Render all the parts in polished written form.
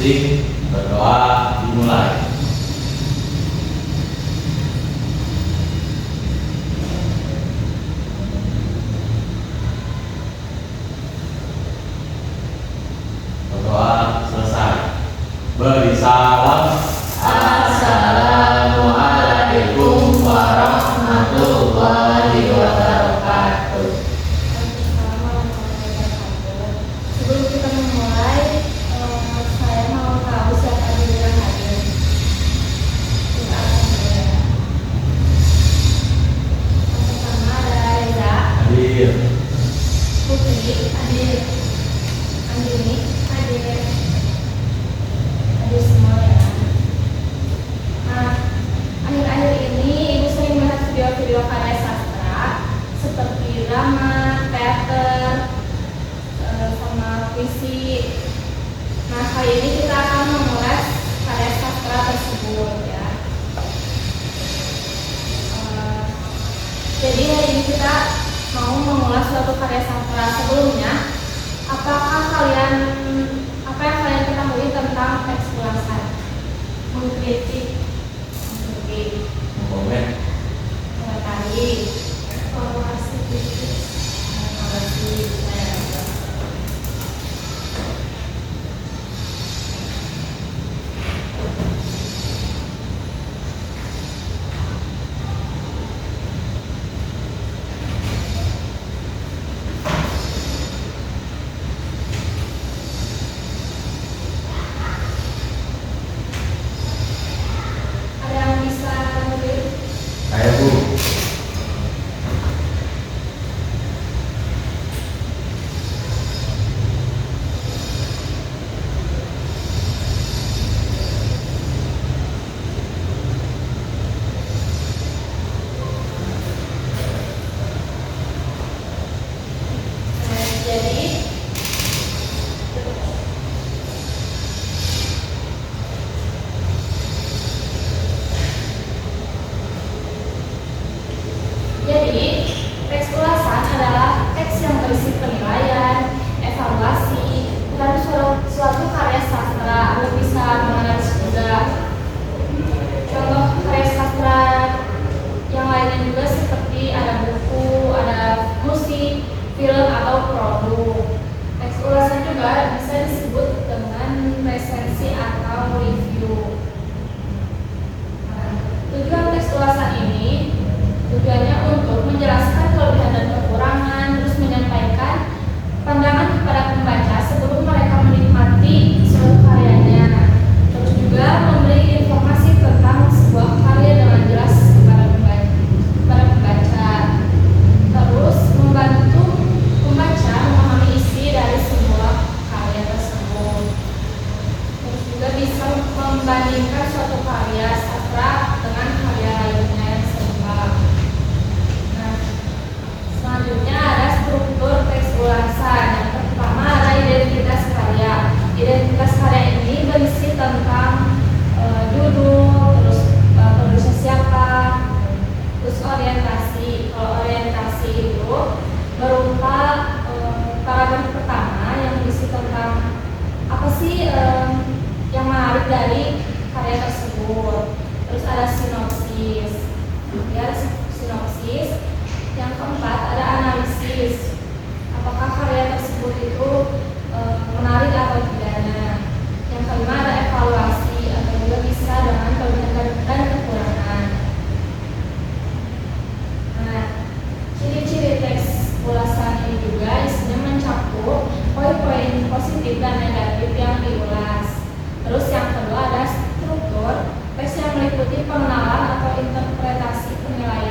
masing-masing berdoa dimulai. Berdoa selesai. Beri salam. Assalamualaikum warahmatullahi wabarakatuh. Sebelum kita memulai, saya mau tahu siapa dulu yang hadir. Kita akan mulai. Yang pertama ada Reza, Hadir. Putri, hadir, Andini, hadir, hadir semua ya. Nah, akhir-akhir ini Ibu sering melihat video-video karya sastra seperti drama, teater, sama puisi. Nah, kali ini kita akan mengulas karya sastra tersebut ya. Jadi hari ini kita mau mengulas suatu karya sastra. Sebelumnya, apa yang kalian ketahui tentang teks ulasan? Mengkritik, Komen. mengetahui, evaluasi kritis, evaluasi. Ada yang bisa menurut? Saya Bu. Jadi, teks ulasan adalah teks yang berisi penilaian, evaluasi, dan suatu karya sastra agar bisa menganalisis juga. Contoh karya sastra yang lainnya juga seperti ada buku, ada musik, film, atau produk. Teks ulasan juga bisa disebut dengan resensi atau review. Nah, tujuan teks ulasan ini tujuannya untuk menjelaskan kelebihan dan kekurangan, terus menyampaikan pandangan kepada pembaca sebelum mereka menikmati suatu karyanya, terus juga memberi informasi tentang sebuah karya dengan jelas kepada pembaca, terus membantu pembaca memahami isi dari sebuah karya tersebut, terus juga bisa membandingkan suatu karya sastra dengan karya lainnya yang serupa. Selanjutnya ada struktur teks ulasan. Yang pertama ada identitas karya. Identitas karya ini berisi tentang judul, terus penulisnya siapa, terus orientasi. Kalau orientasi itu berupa paragraf pertama yang berisi tentang apa sih yang menarik dari karya tersebut. Terus ada sinopsis. Ya, sinopsis. Yang keempat ada analisis, apakah karya tersebut itu menarik atau tidaknya. Yang kelima ada evaluasi, atau juga bisa dengan kelebihan dan kekurangan. Nah, ciri-ciri teks ulasan ini juga isinya mencakup poin-poin positif dan negatif yang diulas. Terus yang kedua ada struktur teks yang meliputi pengenalan atau interpretasi penilaian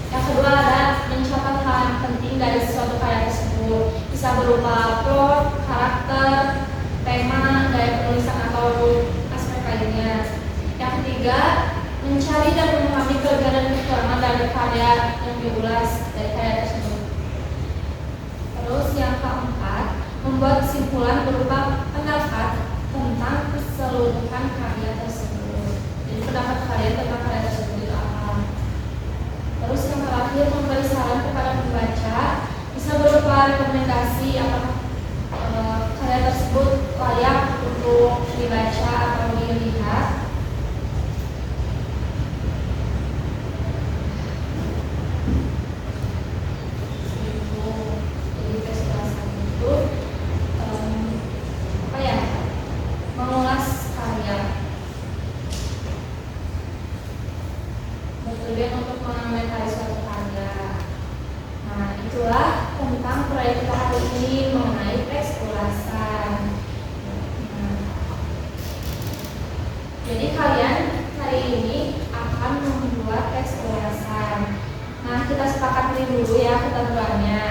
Yang kedua ada mencatat hal yang penting dari suatu karya tersebut, bisa berupa plot, karakter, tema, gaya penulisan atau aspek lainnya. Yang ketiga, mencari dan memahami kelebihan dan kekurangan dari karya yang diulas dari karya tersebut. Terus yang keempat, membuat kesimpulan berupa pendapat tentang keseluruhan karya tersebut. Jadi pendapat kalian tentang karya tersebut itu apa? Terus yang terakhir, memberi saran kepada pembaca, bisa berupa rekomendasi apakah karya tersebut layak untuk dibaca atau dilihat. Jadi tes ulasan itu mengulas karya. Bertujuan untuk mengomentari suatu karya. Nah, itulah tentang proyek kita hari ini mengenai teks ulasan. Jadi kalian hari ini akan membuat teks ulasan. Nah, kita sepakati dulu ya ketentuannya.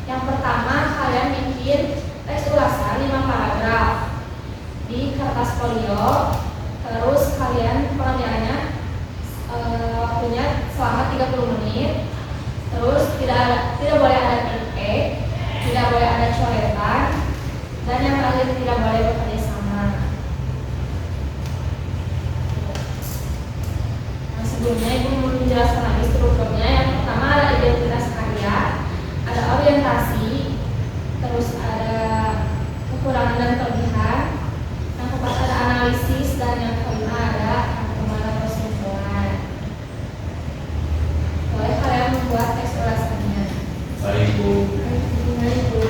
Yang pertama, kalian bikin teks ulasan 5 paragraf di kertas folio. Terus kalian pengerjaannya waktunya selama 30 menit. Terus tidak boleh ada titik, tidak boleh ada coretan, dan yang terakhir tidak boleh bekerja sama. Nah, sebelumnya Ibu mau menjelaskan lagi strukturnya. Yang pertama ada identitas karya, ada orientasi, terus ada kekurangan dan kelebihan, yang keempat ada analisis, dan yang kelima ada rangkuman atau kesimpulan. Boleh kalian membuat teks ulasannya. Baik, Bu. Baik, Bu.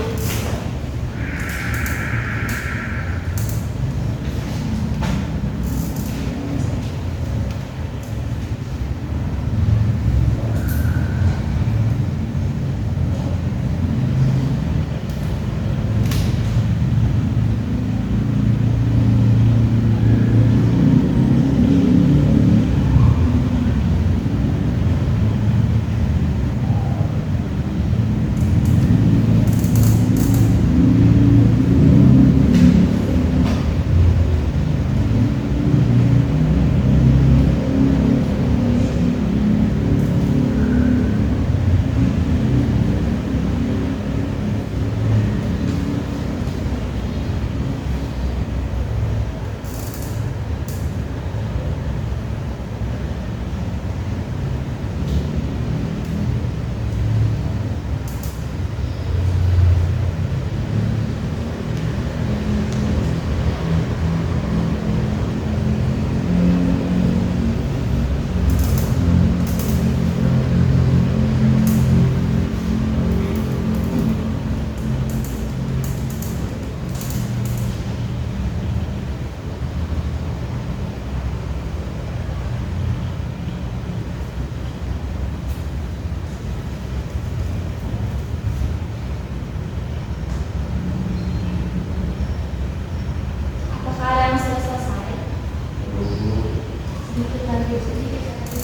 Apakah ada yang sudah selesai? Sedikit lagi, sedikit lagi.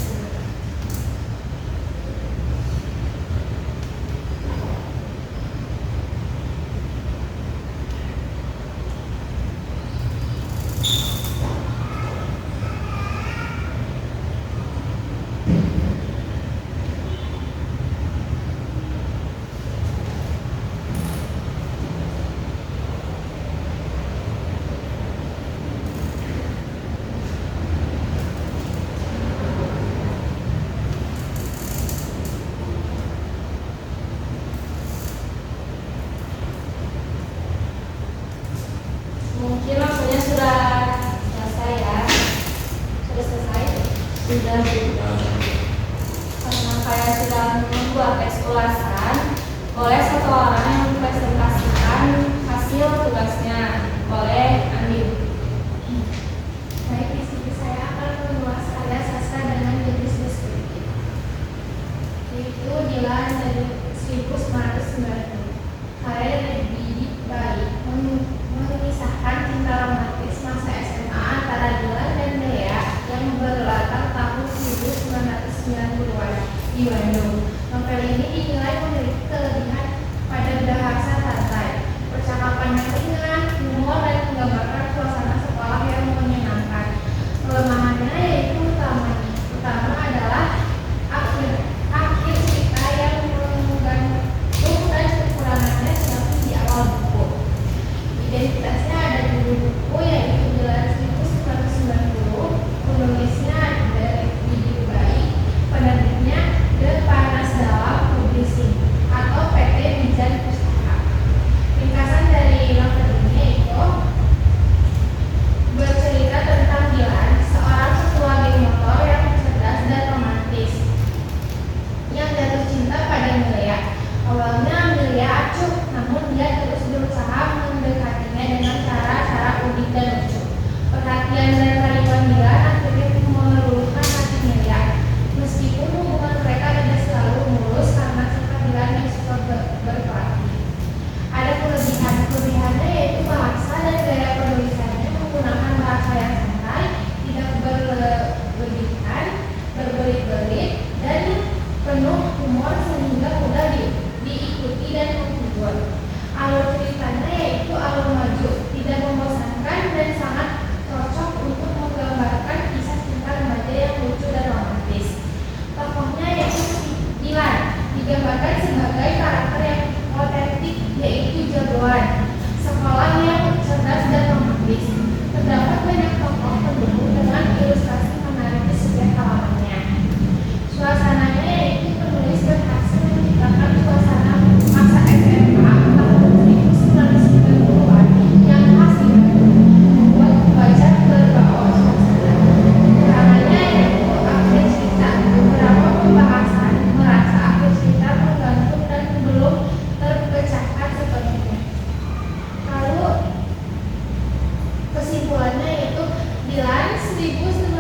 Mungkin waktunya sudah selesai ya. Sudah selesai? Sudah. Karena kalian sudah membuat teks ulasan, boleh satu orang yang mempresentasikan hasil tugasnya. Boleh, Andi. Baik, di sini saya akan mengulas karya sastra dengan jenis deskriptif, yaitu Dilan dari 1990. Karya dididik baik mengisahkan cinta romantis masa SMA antara Dilan dan Dea yang berlatar tahun 1990-an. di Bandung. Novel ini dinilai memiliki kelebihan pada bahasa santai, percakapan yang ringan, humor, dan menggambarkan suasana sekolah yang menyenangkan. Kelemahannya yaitu utama adalah akhir cerita yang menggantung dan kekurangannya seperti di awal buku. Identitasnya ada di buku yaitu Jalan 1990, penulisnya dari Didi Baik, penerbitnya The Panas Dalam Publishing atau PT Bijan Pustaka. Ringkasan dari novel ini yaitu bercerita tentang Dilan, seorang ketua geng motor yang cerdas dan romantis yang jatuh cinta pada Milia. Awalnya Milia acuh, namun dia terus berusaha mendekatinya dengan cara-cara unik dan lucu. Perhatian dan kearifan Dilan akhirnya meluluhkan hati Milia. Meskipun hubungan mereka tidak selalu mulus karena sifat Dilan yang suka berkelahi. Ada kelebihannya yaitu bahasa dan gaya penulisannya menggunakan bahasa yang santai, tidak berlebihan, berbelit-belit, dan penuh humor sehingga mudah diikuti dan menghibur. Alur ceritanya yaitu alur maju, tidak membosankan dan sangat cocok untuk menggambarkan kisah cinta remaja yang lucu dan romantis. Tokohnya yaitu Dilan, digambarkan sebagai karakter yang otentik yaitu jagoan sekolah yang cerdas dan romantis. Terdapat banyak tokoh pendukung dengan ilustrasi menarik di setiap halamannya. Suasananya yaitu penulis berhasil menciptakan suasana masa SMA tahun 1990-an yang khas di Bandung, membuat pembaca terbawa suasana. Karenanya yaitu akhir cerita, beberapa pembahasan merasa akhir cerita menggantung dan belum terpecahkan sepenuhnya. Lalu kesimpulannya yaitu Dilan 1990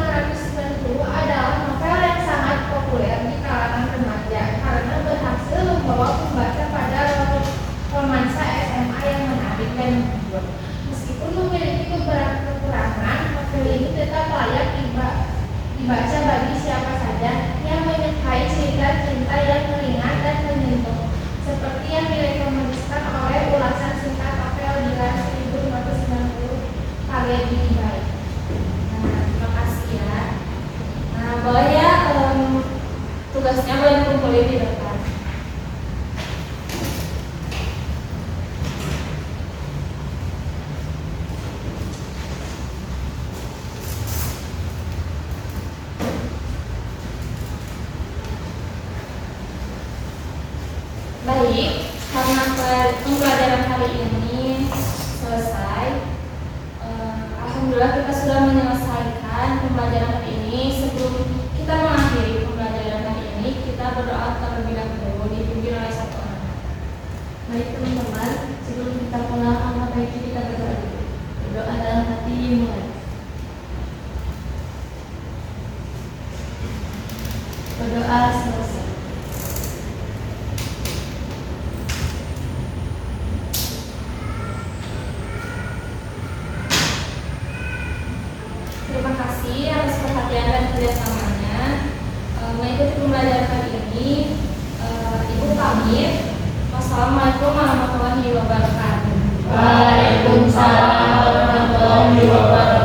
adalah novel yang sangat populer di kalangan remaja karena berhasil membawa pembaca pada romansa SMA yang menarik dan menghibur. Meskipun memiliki beberapa kekurangan, novel ini tetap layak dibaca bagi siapa saja yang menyukai cerita cinta yang ringan dan menyentuh, seperti yang direkomendasikan oleh ulasan singkat novel Dilan 1990 karya Didi Baik. Terima kasih ya. Nah, boleh ya tugasnya boleh dikumpulin di depan. Baik, karena pembelajaran hari ini selesai. Alhamdulillah kita sudah menyelesaikan pembelajaran hari ini. Sebelum kita mengakhiri pembelajaran hari ini, kita berdoa terlebih dahulu dipimpin oleh satu orang. Baik teman-teman, sebelum kita pulang, angkat baiknya kita berdoa dulu. Berdoa dalam hati mulai. Berdoa selesai. Terima kasih atas perhatian dan kerjasamanya mengikuti pembelajaran hari ini. Ibu pamit. Wassalamualaikum warahmatullahi wabarakatuh. Waalaikumsalam warahmatullahi wabarakatuh.